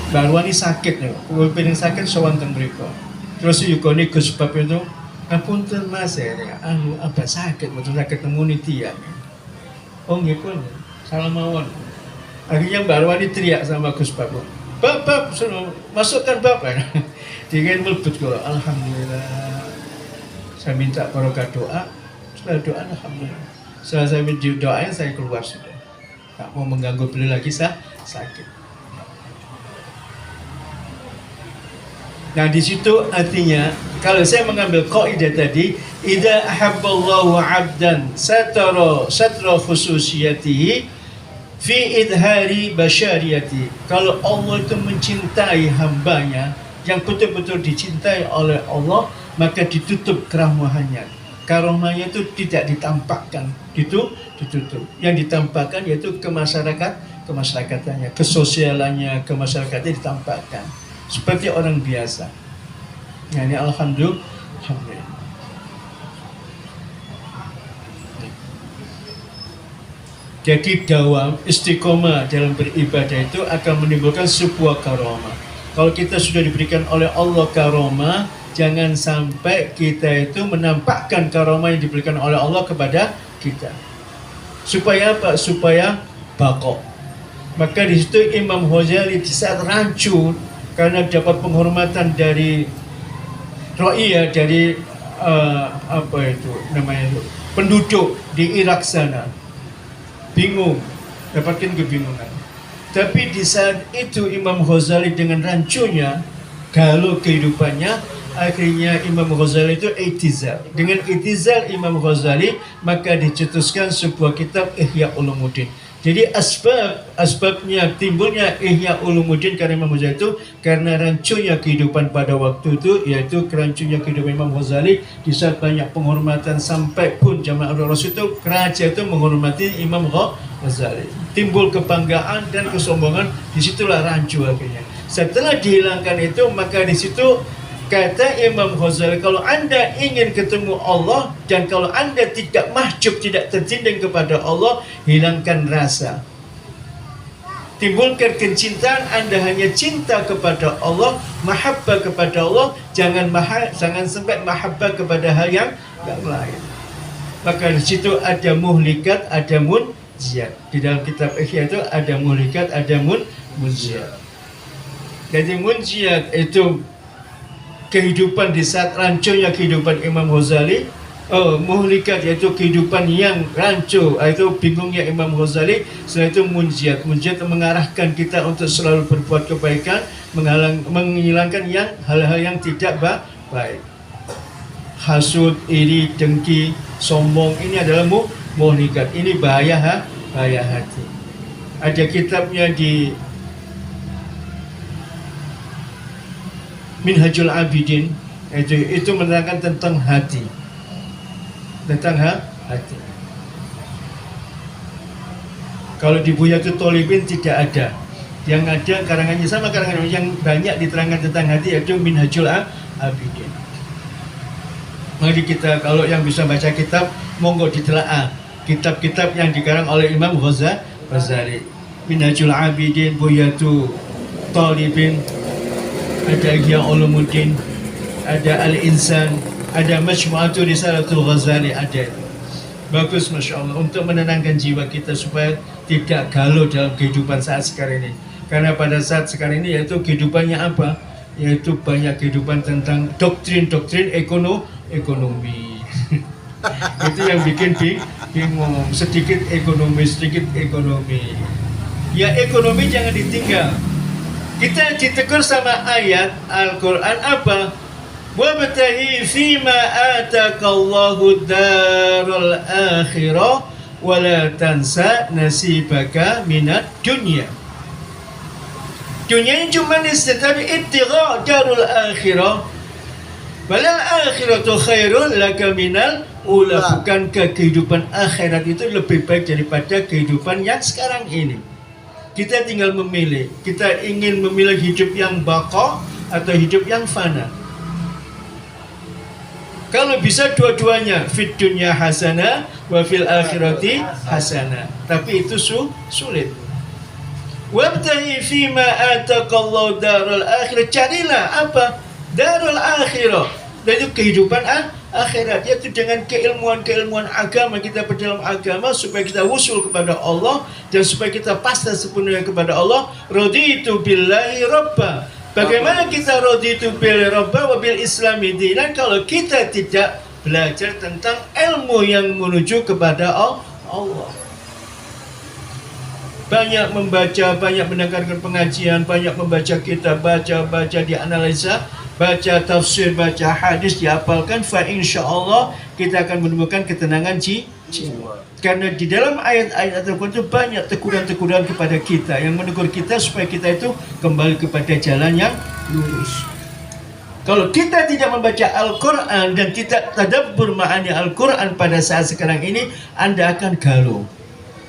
Barwani sakit nih, kalau piring sakit sowan teng mriko. Terus yukoni Gus Bab itu, ngapunten Mas ya, apa sakit, betul sakit temuni tiang. Oh nggih pun, salah mawon. Akhirnya Mbak Arwani teriak sama Gus Bab, Bab, suruh masukkan Bab. Dia melebut kalau alhamdulillah. Saya minta barokah doa, setelah doa alhamdulillah. Setelah saya minta doanya saya keluar sudah. Tak mau mengganggu beliau lagi sakit. Nah di situ artinya kalau saya mengambil kaidah tadi, idza ahabballahu 'abdan satra khususiyatihi fi idhari basyariyati. Kalau Allah itu mencintai hambanya yang betul-betul dicintai oleh Allah, maka ditutup keramahannya. Karomahnya itu tidak ditampakkan, itu ditutup. Yang ditampakkan yaitu kemasyarakatan, kesosialannya, kemasyarakatnya ditampakkan seperti orang biasa. Nah ini alhamdulillah. Jadi dawam istiqomah dalam beribadah itu akan menimbulkan sebuah karomah. Kalau kita sudah diberikan oleh Allah karomah, jangan sampai kita itu menampakkan karomah yang diberikan oleh Allah kepada kita. Supaya apa? Supaya baqo. Maka di situ Imam Ghazali di saat rancu karena dapat penghormatan dari rakyat, dari apa itu namanya, penduduk di Irak sana, bingung, dapatkan kebingungan. Tapi di saat itu Imam Ghazali dengan rancunya, galau kehidupannya, akhirnya Imam Ghazali itu i'tizal. Dengan i'tizal Imam Ghazali, maka dicetuskan sebuah kitab Ihya Ulumuddin. Jadi asbabnya timbulnya Ihya Ulumuddin karena Imam Ghazali itu karena rancunya kehidupan pada waktu itu, yaitu kerancunya kehidupan Imam Ghazali di saat banyak penghormatan sampai pun Jamaah Rasul itu kerajaan itu menghormati Imam Ghazali. Timbul kebanggaan dan kesombongan, disitulah rancu akhirnya. Setelah dihilangkan itu, maka di situ kata Imam Ghazali, kalau Anda ingin ketemu Allah dan kalau Anda tidak mahjub, tidak tertinding kepada Allah, hilangkan rasa. Timbulkan kecintaan, Anda hanya cinta kepada Allah, mahabbah kepada Allah, jangan sampai mahabbah kepada hal yang lain. Maka di situ ada muhlikat, ada munjiat. Di dalam kitab Ihya itu ada muhlikat, ada munjiat. Jadi munjiat itu kehidupan di saat rancunya kehidupan Imam Ghazali. Muhlikat yaitu kehidupan yang rancu, itu bingungnya Imam Ghazali. Setelah itu munjiat mengarahkan kita untuk selalu berbuat kebaikan, menghilangkan hal-hal yang tidak baik. Hasud, iri, dengki, sombong, ini adalah muhlikat. Ini bahaya hati. Ada kitabnya di Minhajul Abidin, itu menerangkan tentang hati. Kalau di Buyatul Thalibin tidak ada. Yang ada karangannya sama karangan yang banyak diterangkan tentang hati, yaitu Minhajul Abidin. Mari kita, kalau yang bisa baca kitab, monggo ditelaah kitab-kitab yang dikarang oleh Imam Ghazali. Minhajul Abidin, Buyatul Thalibin, ada Ihya Ulumuddin, ada Al-Insan, ada Majmu'atul Risalatul Ghazali, ada. Bagus, Masya Allah, untuk menenangkan jiwa kita supaya tidak galau dalam kehidupan saat sekarang ini. Karena pada saat sekarang ini yaitu kehidupannya apa? Yaitu banyak kehidupan tentang doktrin ekonomi. Itu yang bikin bingung. Sedikit ekonomi. Ya ekonomi jangan ditinggal. Kita ditegur sama ayat Al-Quran apa? Wabtahi fima atakallahu darul akhirah wala tansa nasibaka minad dunya. Dunia ini cuma tapi ibtigha darul akhirah. Walal akhiratu khairun laka minal ula. Bukankah kehidupan akhirat itu lebih baik daripada kehidupan yang sekarang ini? Kita tinggal memilih. Kita ingin memilih hidup yang baqa atau hidup yang fana. Kalau bisa dua-duanya, fid dunya hasanah wa fil akhirati hasanah. Tapi itu sulit. Wabtaghi fima ataqallahu darul akhirah. Carilah apa? Darul akhirah. Dan itu kehidupan akhirat, yaitu dengan keilmuan agama kita berdalam agama supaya kita wusul kepada Allah dan supaya kita pasrah sepenuhnya kepada Allah. Raditu billahi rabba. Bagaimana kita raditu billahi rabba wa bil islami dinan kalau kita tidak belajar tentang ilmu yang menuju kepada Allah. Banyak membaca, banyak mendengarkan pengajian, banyak membaca kitab, baca dianalisa, baca tafsir, baca hadis, dihafalkan, fa insyaallah kita akan menemukan ketenangan jiwa. Karena di dalam ayat-ayat Al-Quran itu banyak teguran-teguran kepada kita yang menegur kita supaya kita itu kembali kepada jalan yang lurus. Kalau kita tidak membaca Al-Quran dan tidak tadabbur ma'ani Al-Quran pada saat sekarang ini, Anda akan galau.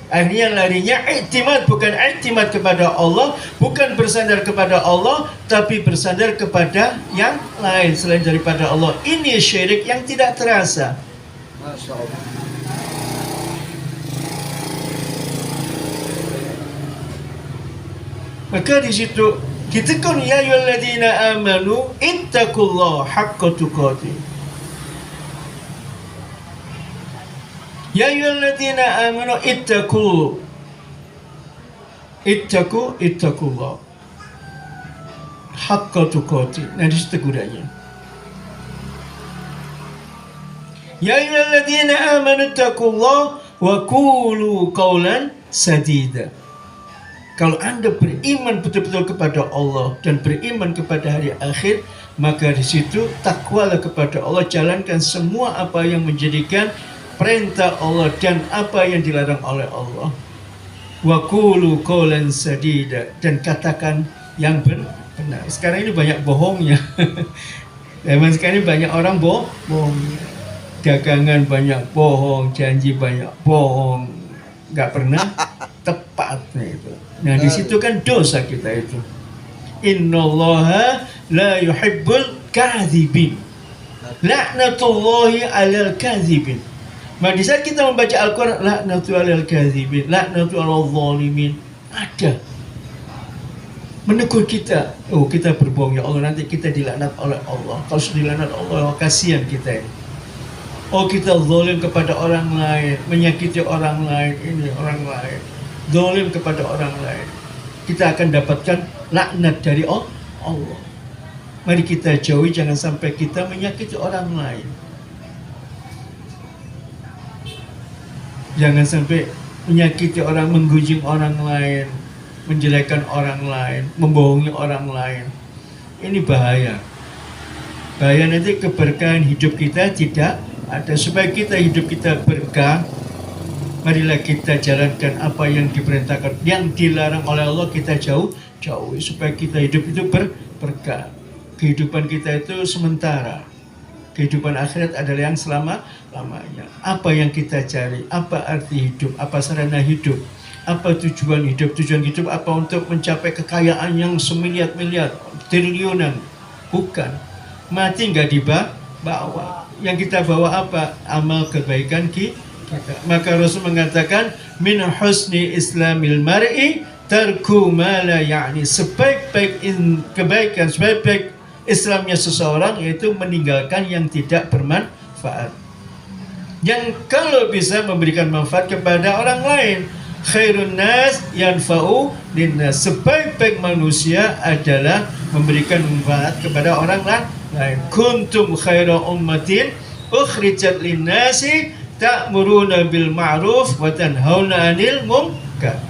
Akhirnya larinya iktimad, bukan iktimad kepada Allah, bukan bersandar kepada Allah, tapi bersandar kepada yang lain selain daripada Allah. Ini syirik yang tidak terasa. Masya Allah. Maka di situ kita kan ya ayyuhalladzina amanu ittaqullaha haqqa tuqatih. Ya ayyuhalladzina amanu ittaqullah haqqa tuqatih. Nah, di situ gunanya. Ya ayyuhalladzina amanu ittaqullah wa qulu qawlan sadida. Kalau Anda beriman betul-betul kepada Allah dan beriman kepada hari akhir, maka di situ takwalah kepada Allah, jalankan semua apa yang menjadikan perintah Allah dan apa yang dilarang oleh Allah. Wa qulu qawlan sadida, dan katakan yang benar. Sekarang ini banyak bohongnya. Zaman sekarang ini banyak orang bohong. Dagangan banyak bohong, janji banyak bohong, nggak pernah tepat itu. Nah, di situ kan dosa kita itu. Innallaha la yuhibbul kadzibin. Laknatullahi 'alal kadzibin. Nah, di saat kita membaca Al-Quran, laknatu 'alal kadzibin, laknatu 'alal zalimin, ada menegur kita. Oh, kita berbohong, ya Allah, nanti kita dilaknat oleh Allah. Kalau sudah dilaknat Allah, kasihan kita ini. Oh, kita zalim kepada orang lain, menyakiti orang lain, ini orang lain, zalim kepada orang lain, kita akan dapatkan laknat dari Allah. Mari kita jauhi, jangan sampai kita menyakiti orang lain. Jangan sampai menyakiti orang, menggunjing orang lain, menjelekkan orang lain, membohongi orang lain. Ini bahaya. Bahaya, nanti keberkahan hidup kita tidak ada. Supaya kita hidup kita berkah, marilah kita jalankan apa yang diperintahkan, yang dilarang oleh Allah kita jauhi, supaya kita hidup itu berkah. Kehidupan kita itu sementara, kehidupan akhirat adalah yang selama-lamanya. Apa yang kita cari, apa arti hidup, apa sarana hidup, apa tujuan hidup? Tujuan hidup apa? Untuk mencapai kekayaan yang semiliar-miliar, triliunan? Bukan. Mati nggak dibawa. Yang kita bawa apa? Amal kebaikan kita. Maka Rasul mengatakan, min husni islamil mar'i tarku ma la ya'ni. Sebaik-baik kebaikan, sebaik-baik Islamnya seseorang yaitu meninggalkan yang tidak bermanfaat. Yang kalau bisa memberikan manfaat kepada orang lain. Khairun nas yanfa'u linnas. Sebaik-baik manusia adalah memberikan manfaat kepada orang lain. Kuntum khaira ummatin ukhrijat linnasi ta'muruna bil ma'ruf wa tanhauna 'anil munkar.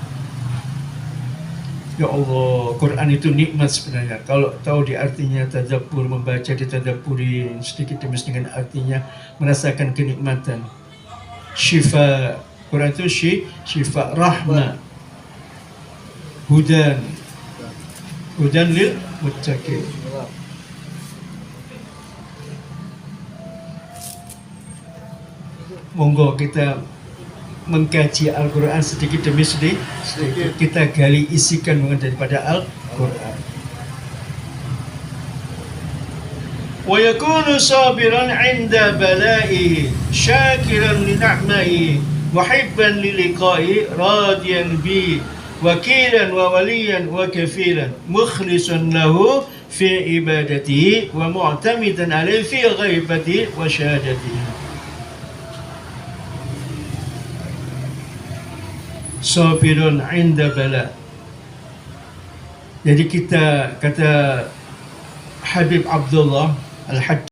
Ya Allah, Quran itu nikmat sebenarnya. Kalau tahu di artinya, tadabbur, membaca, ditadabburi sedikit demi sedikit dengan artinya, merasakan kenikmatan. Syifa, Quran itu syifa, rahmah, hudan lil muttaqin. Monggo kita mengkaji Al-Quran sedikit demi sedikit. Kita gali isi kandungan daripada Al-Quran. Wa yakunu sabiran 'inda bala'ihi, syakiran li ni'mahi, muhibban li liqa'i, radiyan bi wakilan wa waliyan wa kafilan mukhlisan lahu fi ibadatihi wa mu'tamidan alaihi fi ghaibatihi wa syahadatihi. Sabirun 'inda bala. Jadi kita kata Habib Abdullah Al-Hajj